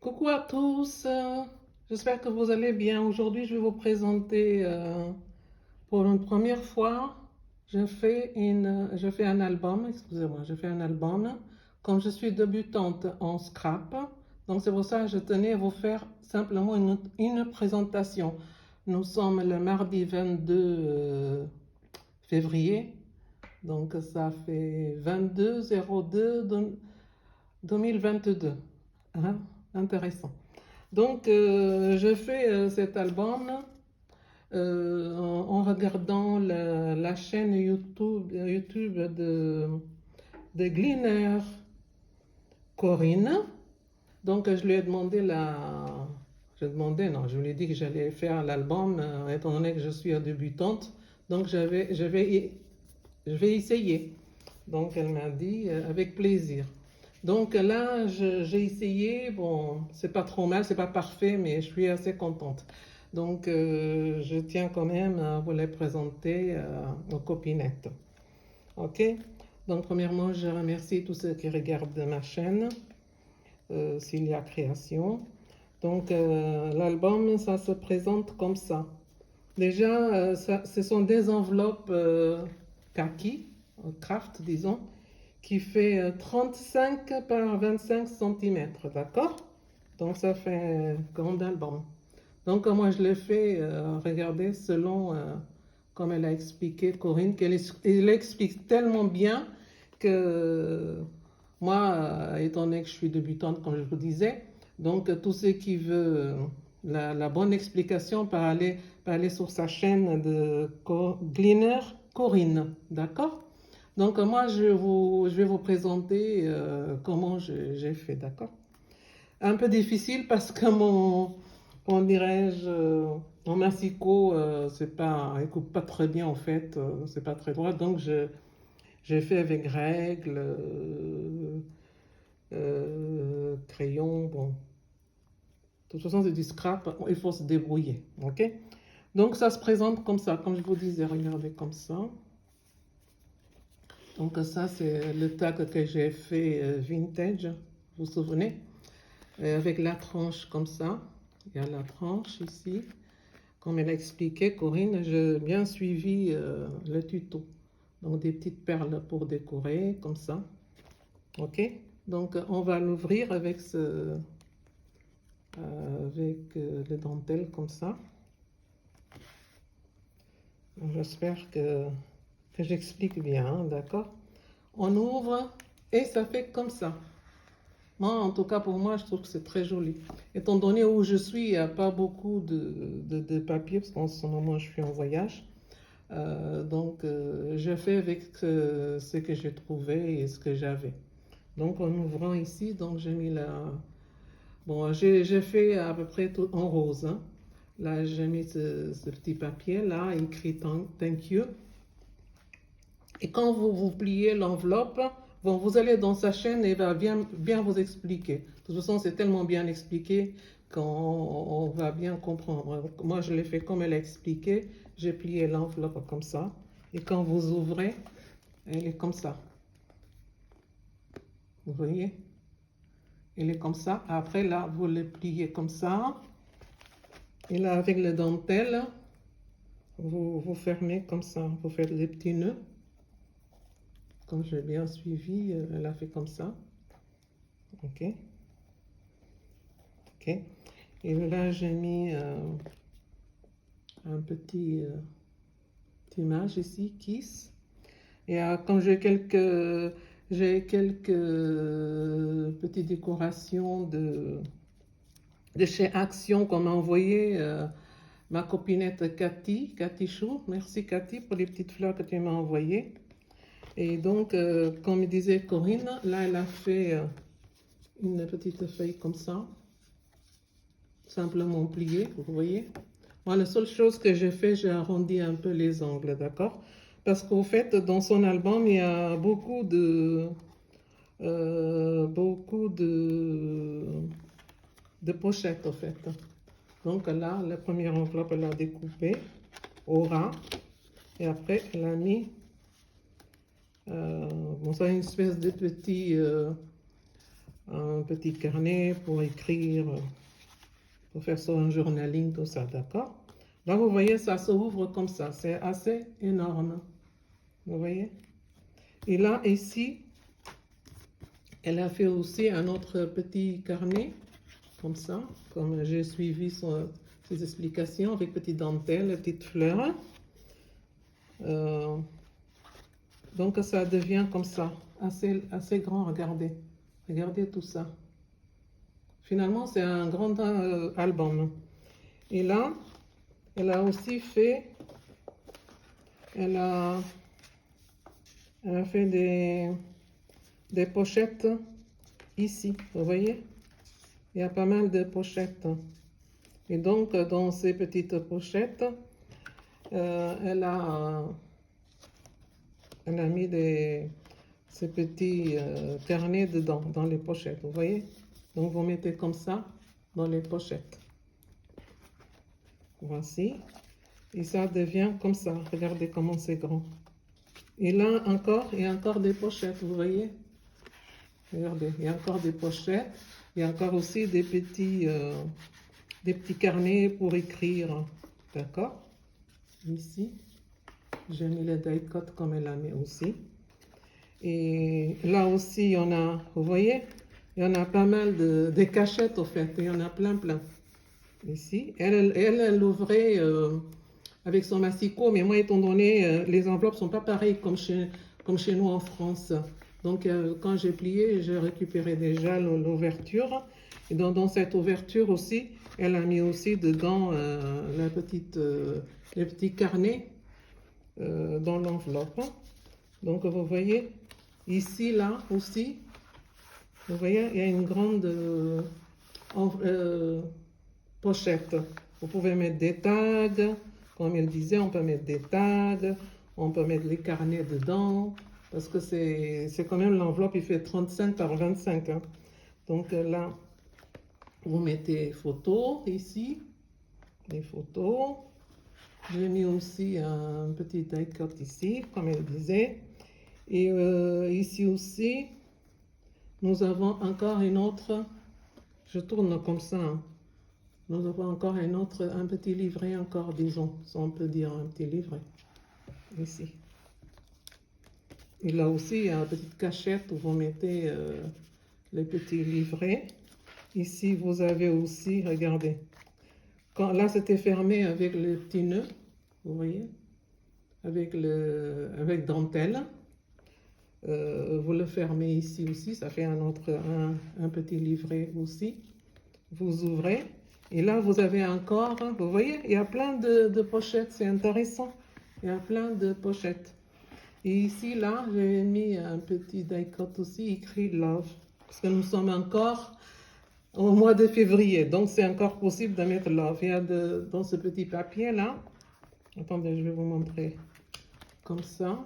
Coucou à tous, j'espère que vous allez bien. Aujourd'hui, je vais vous présenter pour une première fois, je fais un album, excusez-moi, je fais un album. Comme je suis débutante en scrap, donc c'est pour ça que je tenais à vous faire simplement une présentation. Nous sommes le mardi 22 février, donc ça fait 22/02 2022. Hein? Intéressant. Donc, je fais cet album en regardant la chaîne YouTube de Gleaner Corinne. Donc, je lui ai demandé je lui ai dit que j'allais faire l'album, étant donné que je suis débutante. Donc, je vais essayer. Donc, elle m'a dit avec plaisir. Donc là, j'ai essayé. Bon, c'est pas trop mal, c'est pas parfait, mais je suis assez contente. Donc, je tiens quand même à vous les présenter aux copinettes. Ok? Donc, premièrement, je remercie tous ceux qui regardent ma chaîne, Cilia Création. Donc, l'album, ça se présente comme ça. Déjà, ce sont des enveloppes kaki, craft, disons, qui fait 35 par 25 cm, d'accord? Donc ça fait un grand album. Donc moi je l'ai fait, regardez, selon, comme elle a expliqué, Corinne, elle explique tellement bien que moi, étant donné que je suis débutante, comme je vous disais, donc tout ce qui veut la bonne explication par aller sur sa chaîne de Gleaner Corinne, d'accord? Donc moi, je vais vous présenter comment j'ai fait, d'accord? Un peu difficile parce que comment dirais-je, mon massicot, il coupe pas très bien en fait, c'est pas très droit, donc j'ai fait avec règles, crayon, bon. De toute façon, c'est du scrap, il faut se débrouiller, ok? Donc ça se présente comme ça, comme je vous disais, regardez comme ça. Donc ça, c'est le tag que j'ai fait vintage, vous vous souvenez? Avec la tranche comme ça. Il y a la tranche ici. Comme elle a expliqué, Corinne, j'ai bien suivi le tuto. Donc des petites perles pour décorer, comme ça. Ok? Donc on va l'ouvrir avec les dentelles comme ça. J'espère que j'explique bien, hein, d'accord? On ouvre et ça fait comme ça. Moi, en tout cas, pour moi, je trouve que c'est très joli. Étant donné où je suis, il n'y a pas beaucoup de papier, parce qu'en ce moment, je suis en voyage. Donc, je fais avec ce que j'ai trouvé et ce que j'avais. Donc, en ouvrant ici, donc j'ai mis la... Bon, j'ai fait à peu près tout en rose, hein. Là, j'ai mis ce petit papier, là, écrit Thank you. Et quand vous pliez l'enveloppe, bon, vous allez dans sa chaîne et il va bien vous expliquer. De toute façon, c'est tellement bien expliqué qu'on va bien comprendre. Moi, je l'ai fait comme elle a expliqué. J'ai plié l'enveloppe comme ça. Et quand vous ouvrez, elle est comme ça. Vous voyez? Elle est comme ça. Après, là, vous le pliez comme ça. Et là, avec le dentelle, vous fermez comme ça. Vous faites des petits nœuds. Comme j'ai bien suivi, elle a fait comme ça. Ok. Ok. Et là, j'ai mis un petite image ici, Kiss. Et comme j'ai quelques petites décorations de chez Action qu'on m'a envoyé ma copinette Cathy Chou. Merci Cathy pour les petites fleurs que tu m'as envoyées. Et donc, comme disait Corinne, là, elle a fait une petite feuille comme ça, simplement pliée, vous voyez. Moi, la seule chose que j'ai fait, j'ai arrondi un peu les angles, d'accord? Parce qu'au fait, dans son album, il y a beaucoup de pochettes, au fait. Donc là, la première enveloppe, elle a découpé au ras. Et après, elle a mis, bon, ça, une espèce de petit un petit carnet pour écrire, pour faire son journaling, tout ça, d'accord? Là, vous voyez, ça s'ouvre comme ça. C'est assez énorme. Vous voyez? Et là, ici, elle a fait aussi un autre petit carnet, comme ça, comme j'ai suivi ses explications, avec petite dentelle, petites fleurs. Donc, ça devient comme ça, assez grand, regardez. Regardez tout ça. Finalement, c'est un grand album. Et là, elle a aussi fait, elle a fait des pochettes ici, vous voyez? Il y a pas mal de pochettes. Et donc, dans ces petites pochettes, elle a mis ces petits carnets dedans, dans les pochettes, vous voyez? Donc, vous mettez comme ça dans les pochettes. Voici. Et ça devient comme ça. Regardez comment c'est grand. Et là, il y a encore des pochettes, vous voyez? Regardez, il y a encore des pochettes. Il y a encore aussi des petits carnets pour écrire. D'accord? Ici. J'ai mis le die-cut comme elle a mis aussi. Et là aussi, il y en a, vous voyez? Il y en a pas mal de cachettes, au fait. Il y en a plein. Ici. Elle ouvrait avec son massicot, mais moi, étant donné, les enveloppes ne sont pas pareilles comme chez nous en France. Donc, quand j'ai plié, j'ai récupéré déjà l'ouverture. Et dans cette ouverture aussi, elle a mis aussi dedans les petits carnets dans l'enveloppe. Donc, vous voyez, ici, là aussi, vous voyez, il y a une grande pochette. Vous pouvez mettre des tags, comme il disait, on peut mettre des tags, on peut mettre les carnets dedans, parce que c'est quand même l'enveloppe, il fait 35 par 25. Hein. Donc là, vous mettez photos ici, les photos. J'ai mis aussi un petit die-cut ici, comme elle disait. Et ici aussi, nous avons encore une autre, je tourne comme ça, hein. Nous avons encore un petit livret encore, disons, si on peut dire un petit livret, ici. Et là aussi, il y a une petite cachette où vous mettez les petits livrets. Ici, vous avez aussi, regardez, là c'était fermé avec le petit nœud, vous voyez, avec dentelle. Vous le fermez ici aussi, ça fait un petit livret aussi. Vous ouvrez. Et là, vous avez encore, vous voyez, il y a plein de pochettes, c'est intéressant. Il y a plein de pochettes. Et ici, là, j'ai mis un petit die-cut aussi, écrit Love. Parce que nous sommes encore au mois de février, donc c'est encore possible de mettre Love. Il y a dans ce petit papier-là, attendez, je vais vous montrer, comme ça.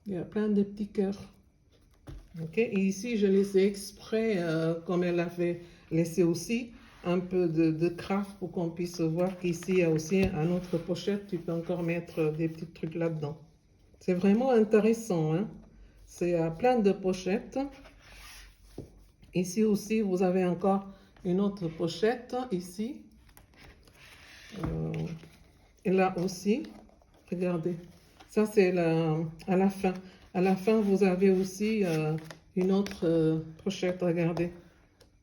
Il y a plein de petits cœurs. Ok, et ici, je laissé exprès, comme elle avait laissé aussi, un peu de craft pour qu'on puisse voir qu'ici, il y a aussi une autre pochette. Tu peux encore mettre des petits trucs là-dedans. C'est vraiment intéressant. Hein? C'est plein de pochettes. Ici aussi, vous avez encore une autre pochette, ici. Et là aussi, regardez. Ça, c'est à la fin. À la fin, vous avez aussi une autre pochette, regardez.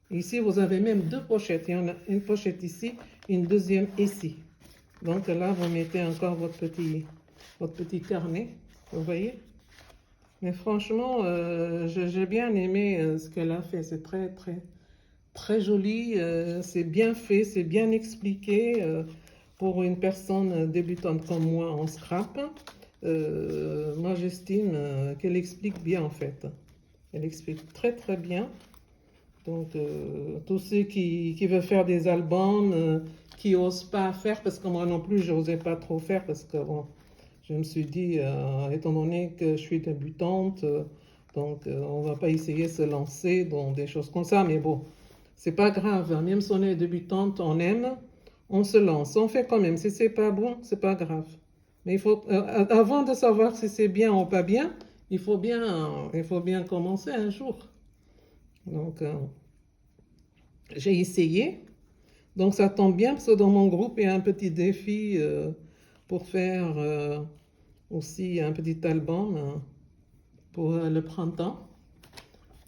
Ici, vous avez même deux pochettes. Il y en a une pochette ici, une deuxième ici. Donc là, vous mettez encore votre petit carnet, vous voyez. Mais franchement, j'ai bien aimé ce qu'elle a fait. C'est très, très, très joli. C'est bien fait, c'est bien expliqué pour une personne débutante comme moi en scrap. Moi, j'estime qu'elle explique bien, en fait. Elle explique très, très bien. Donc, tous ceux qui veulent faire des albums, qui n'osent pas faire, parce que moi non plus, je n'osais pas trop faire, parce que bon, je me suis dit, étant donné que je suis débutante, donc on ne va pas essayer de se lancer dans des choses comme ça, mais bon, c'est pas grave, hein. Même si on est débutante, on aime, on se lance, on fait quand même. Si c'est pas bon, c'est pas grave. Mais il faut, avant de savoir si c'est bien ou pas bien, il faut bien commencer un jour. Donc, j'ai essayé. Donc, ça tombe bien parce que dans mon groupe, il y a un petit défi pour faire aussi un petit album pour le printemps.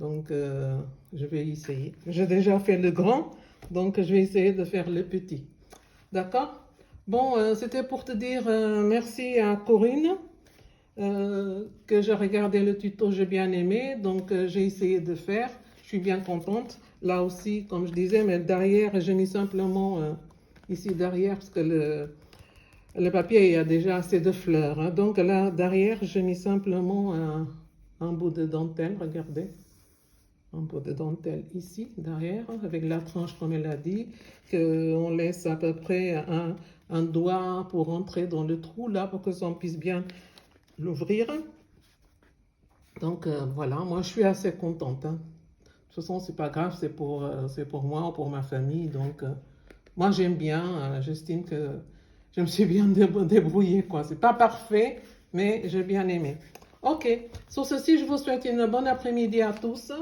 Donc, je vais essayer. J'ai déjà fait le grand, donc je vais essayer de faire le petit. D'accord? Bon, c'était pour te dire merci à Corinne, que j'ai regardé le tuto, j'ai bien aimé, donc j'ai essayé de faire. Je suis bien contente. Là aussi, comme je disais, mais derrière, j'ai mis simplement ici derrière, parce que le papier, il y a déjà assez de fleurs. Hein. Donc là, derrière, j'ai mis simplement un bout de dentelle, regardez. Un bout de dentelle ici, derrière, avec la tranche, comme elle a dit, qu'on laisse à peu près un doigt pour entrer dans le trou, là, pour que ça puisse bien l'ouvrir. Donc voilà, moi je suis assez contente. Hein. De toute façon, c'est pas grave, c'est pour moi ou pour ma famille. Donc moi j'aime bien, j'estime que je me suis bien débrouillée, quoi. C'est pas parfait, mais j'ai bien aimé. Ok, sur ceci, je vous souhaite une bonne après-midi à tous.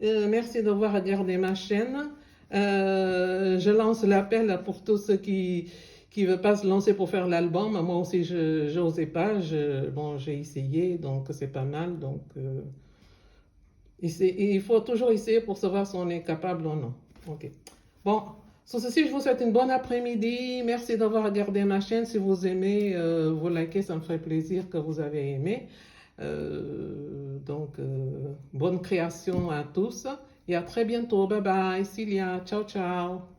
Merci d'avoir regardé ma chaîne. Je lance l'appel pour tous ceux qui ne veulent pas se lancer pour faire l'album. Moi aussi, je n'osais pas. Bon, j'ai essayé, donc c'est pas mal. Donc, il faut toujours essayer pour savoir si on est capable ou non. Ok. Bon, sur ceci, je vous souhaite une bonne après-midi. Merci d'avoir regardé ma chaîne. Si vous aimez, vous likez, ça me ferait plaisir que vous avez aimé. Donc, bonne création à tous et à très bientôt. Bye bye, Cilia. Ciao, ciao.